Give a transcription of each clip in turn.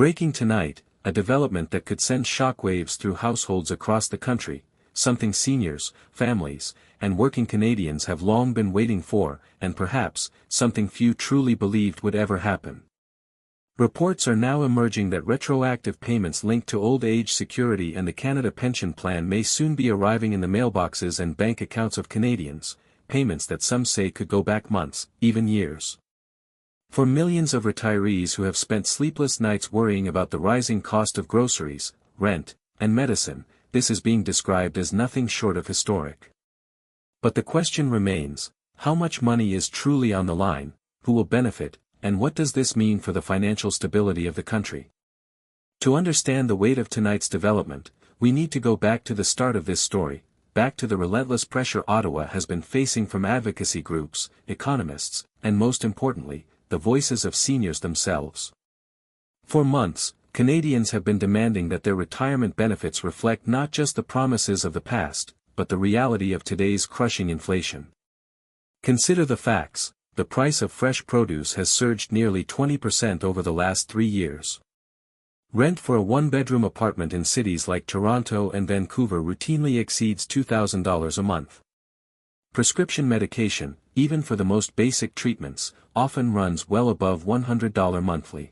Breaking tonight, a development that could send shockwaves through households across the country, something seniors, families, and working Canadians have long been waiting for, and perhaps, something few truly believed would ever happen. Reports are now emerging that retroactive payments linked to old age security and the Canada Pension Plan may soon be arriving in the mailboxes and bank accounts of Canadians, payments that some say could go back months, even years. For millions of retirees who have spent sleepless nights worrying about the rising cost of groceries, rent, and medicine, this is being described as nothing short of historic. But the question remains, how much money is truly on the line, who will benefit, and what does this mean for the financial stability of the country? To understand the weight of tonight's development, we need to go back to the start of this story, back to the relentless pressure Ottawa has been facing from advocacy groups, economists, and most importantly, the voices of seniors themselves. For months, Canadians have been demanding that their retirement benefits reflect not just the promises of the past, but the reality of today's crushing inflation. Consider the facts. The price of fresh produce has surged nearly 20% over the last 3 years. Rent for a one-bedroom apartment in cities like Toronto and Vancouver routinely exceeds $2,000 a month. Prescription medication, even for the most basic treatments, often runs well above $100 monthly.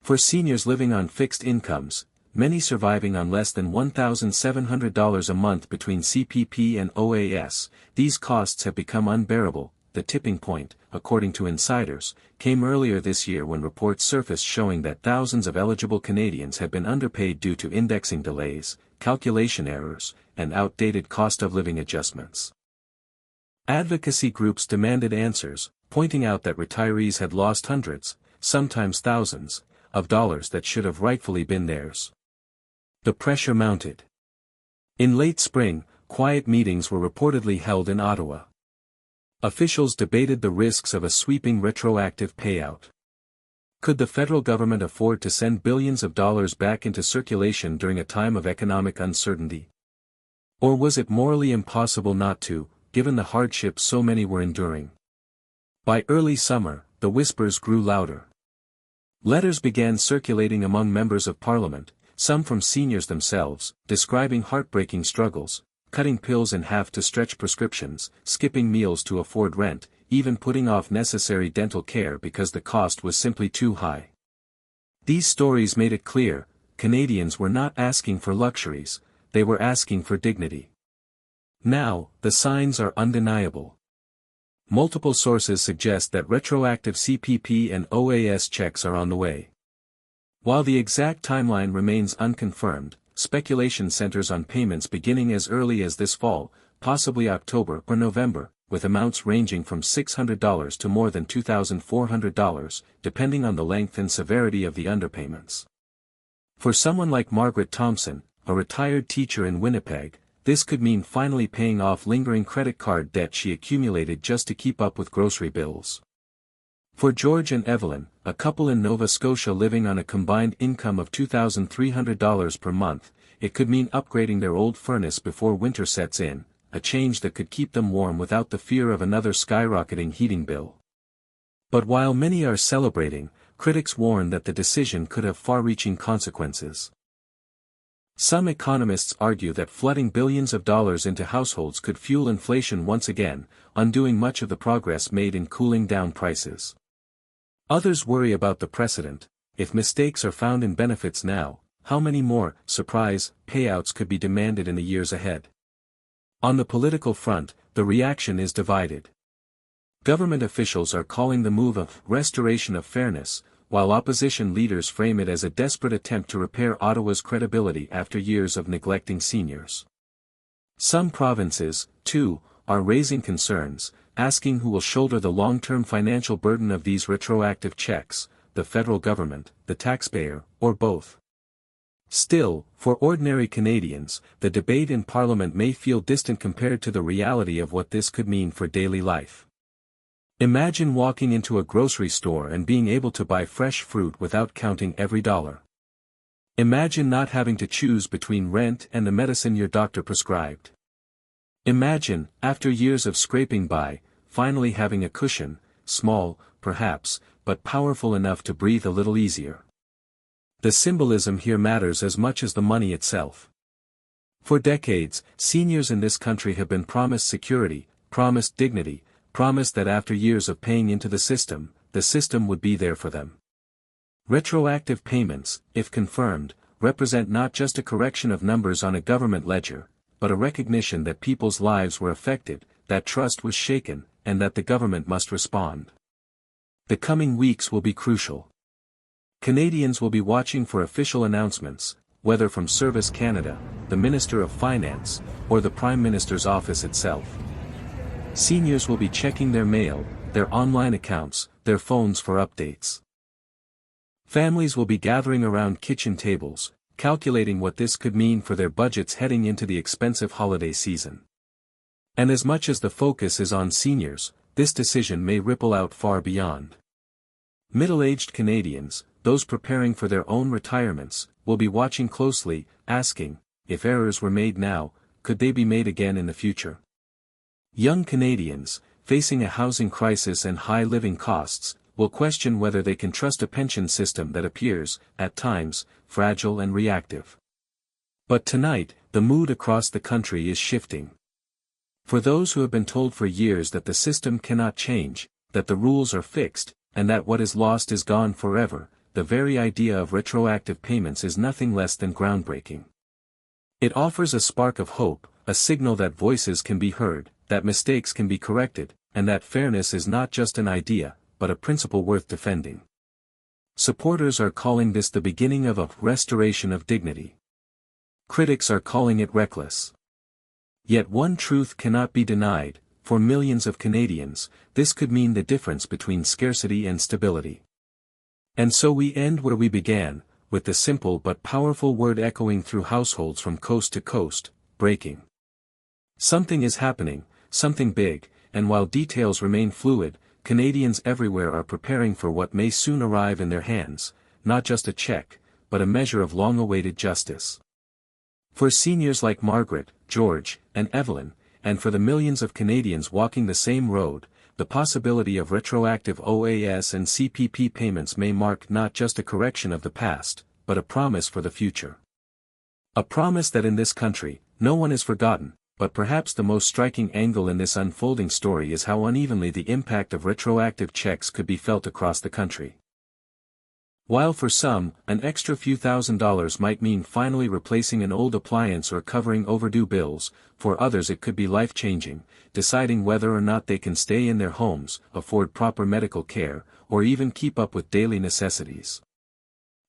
For seniors living on fixed incomes, many surviving on less than $1,700 a month between CPP and OAS, these costs have become unbearable. The tipping point, according to insiders, came earlier this year when reports surfaced showing that thousands of eligible Canadians had been underpaid due to indexing delays, calculation errors, and outdated cost-of-living adjustments. Advocacy groups demanded answers, pointing out that retirees had lost hundreds, sometimes thousands, of dollars that should have rightfully been theirs. The pressure mounted. In late spring, quiet meetings were reportedly held in Ottawa. Officials debated the risks of a sweeping retroactive payout. Could the federal government afford to send billions of dollars back into circulation during a time of economic uncertainty? Or was it morally impossible not to, given the hardships so many were enduring? By early summer, the whispers grew louder. Letters began circulating among members of Parliament, some from seniors themselves, describing heartbreaking struggles, cutting pills in half to stretch prescriptions, skipping meals to afford rent, even putting off necessary dental care because the cost was simply too high. These stories made it clear, Canadians were not asking for luxuries, they were asking for dignity. Now, the signs are undeniable. Multiple sources suggest that retroactive CPP and OAS checks are on the way. While the exact timeline remains unconfirmed, speculation centers on payments beginning as early as this fall, possibly October or November, with amounts ranging from $600 to more than $2,400, depending on the length and severity of the underpayments. For someone like Margaret Thompson, a retired teacher in Winnipeg, this could mean finally paying off lingering credit card debt she accumulated just to keep up with grocery bills. For George and Evelyn, a couple in Nova Scotia living on a combined income of $2,300 per month, it could mean upgrading their old furnace before winter sets in, a change that could keep them warm without the fear of another skyrocketing heating bill. But while many are celebrating, critics warn that the decision could have far-reaching consequences. Some economists argue that flooding billions of dollars into households could fuel inflation once again, undoing much of the progress made in cooling down prices. Others worry about the precedent. If mistakes are found in benefits now, how many more surprise payouts could be demanded in the years ahead? On the political front, the reaction is divided. Government officials are calling the move a restoration of fairness, while opposition leaders frame it as a desperate attempt to repair Ottawa's credibility after years of neglecting seniors. Some provinces, too, are raising concerns, asking who will shoulder the long-term financial burden of these retroactive checks, the federal government, the taxpayer, or both. Still, for ordinary Canadians, the debate in Parliament may feel distant compared to the reality of what this could mean for daily life. Imagine walking into a grocery store and being able to buy fresh fruit without counting every dollar. Imagine not having to choose between rent and the medicine your doctor prescribed. Imagine, after years of scraping by, finally having a cushion, small, perhaps, but powerful enough to breathe a little easier. The symbolism here matters as much as the money itself. For decades, seniors in this country have been promised security, promised dignity, promised that after years of paying into the system would be there for them. Retroactive payments, if confirmed, represent not just a correction of numbers on a government ledger, but a recognition that people's lives were affected, that trust was shaken, and that the government must respond. The coming weeks will be crucial. Canadians will be watching for official announcements, whether from Service Canada, the Minister of Finance, or the Prime Minister's office itself. Seniors will be checking their mail, their online accounts, their phones for updates. Families will be gathering around kitchen tables, calculating what this could mean for their budgets heading into the expensive holiday season. And as much as the focus is on seniors, this decision may ripple out far beyond. Middle-aged Canadians, those preparing for their own retirements, will be watching closely, asking, if errors were made now, could they be made again in the future? Young Canadians, facing a housing crisis and high living costs, will question whether they can trust a pension system that appears, at times, fragile and reactive. But tonight, the mood across the country is shifting. For those who have been told for years that the system cannot change, that the rules are fixed, and that what is lost is gone forever, the very idea of retroactive payments is nothing less than groundbreaking. It offers a spark of hope, a signal that voices can be heard, that mistakes can be corrected, and that fairness is not just an idea, but a principle worth defending. Supporters are calling this the beginning of a restoration of dignity. Critics are calling it reckless. Yet one truth cannot be denied, for millions of Canadians, this could mean the difference between scarcity and stability. And so we end where we began, with the simple but powerful word echoing through households from coast to coast, breaking. Something is happening, something big, and while details remain fluid, Canadians everywhere are preparing for what may soon arrive in their hands, not just a check, but a measure of long-awaited justice. For seniors like Margaret, George, and Evelyn, and for the millions of Canadians walking the same road, the possibility of retroactive OAS and CPP payments may mark not just a correction of the past, but a promise for the future. A promise that in this country, no one is forgotten, but perhaps the most striking angle in this unfolding story is how unevenly the impact of retroactive checks could be felt across the country. While for some, an extra few $1,000s might mean finally replacing an old appliance or covering overdue bills, for others it could be life-changing, deciding whether or not they can stay in their homes, afford proper medical care, or even keep up with daily necessities.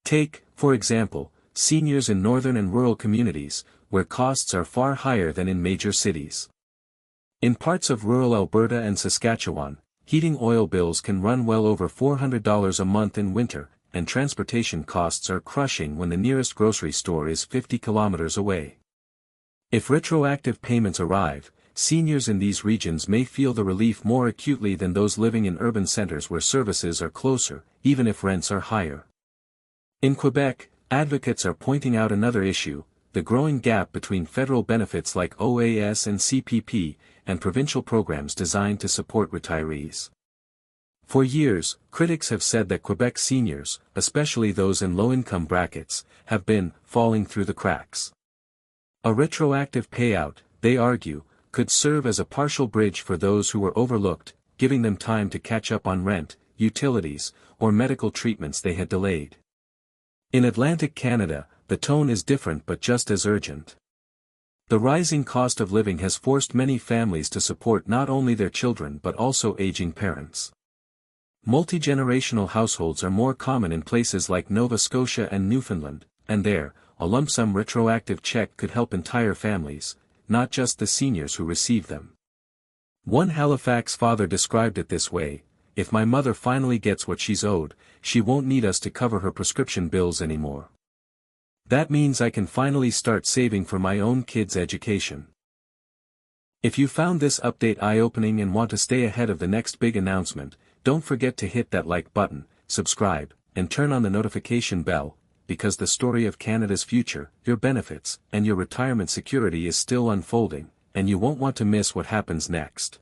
Take, for example, seniors in northern and rural communities, where costs are far higher than in major cities. In parts of rural Alberta and Saskatchewan, heating oil bills can run well over $400 a month in winter, and transportation costs are crushing when the nearest grocery store is 50 kilometers away. If retroactive payments arrive, seniors in these regions may feel the relief more acutely than those living in urban centers where services are closer, even if rents are higher. In Quebec, advocates are pointing out another issue, the growing gap between federal benefits like OAS and CPP, and provincial programs designed to support retirees. For years, critics have said that Quebec seniors, especially those in low-income brackets, have been falling through the cracks. A retroactive payout, they argue, could serve as a partial bridge for those who were overlooked, giving them time to catch up on rent, utilities, or medical treatments they had delayed. In Atlantic Canada, the tone is different but just as urgent. The rising cost of living has forced many families to support not only their children but also aging parents. Multi-generational households are more common in places like Nova Scotia and Newfoundland, and there, a lump sum retroactive check could help entire families, not just the seniors who receive them. One Halifax father described it this way: "If my mother finally gets what she's owed, she won't need us to cover her prescription bills anymore. That means I can finally start saving for my own kids' education." If you found this update eye-opening and want to stay ahead of the next big announcement, don't forget to hit that like button, subscribe, and turn on the notification bell, because the story of Canada's future, your benefits, and your retirement security is still unfolding, and you won't want to miss what happens next.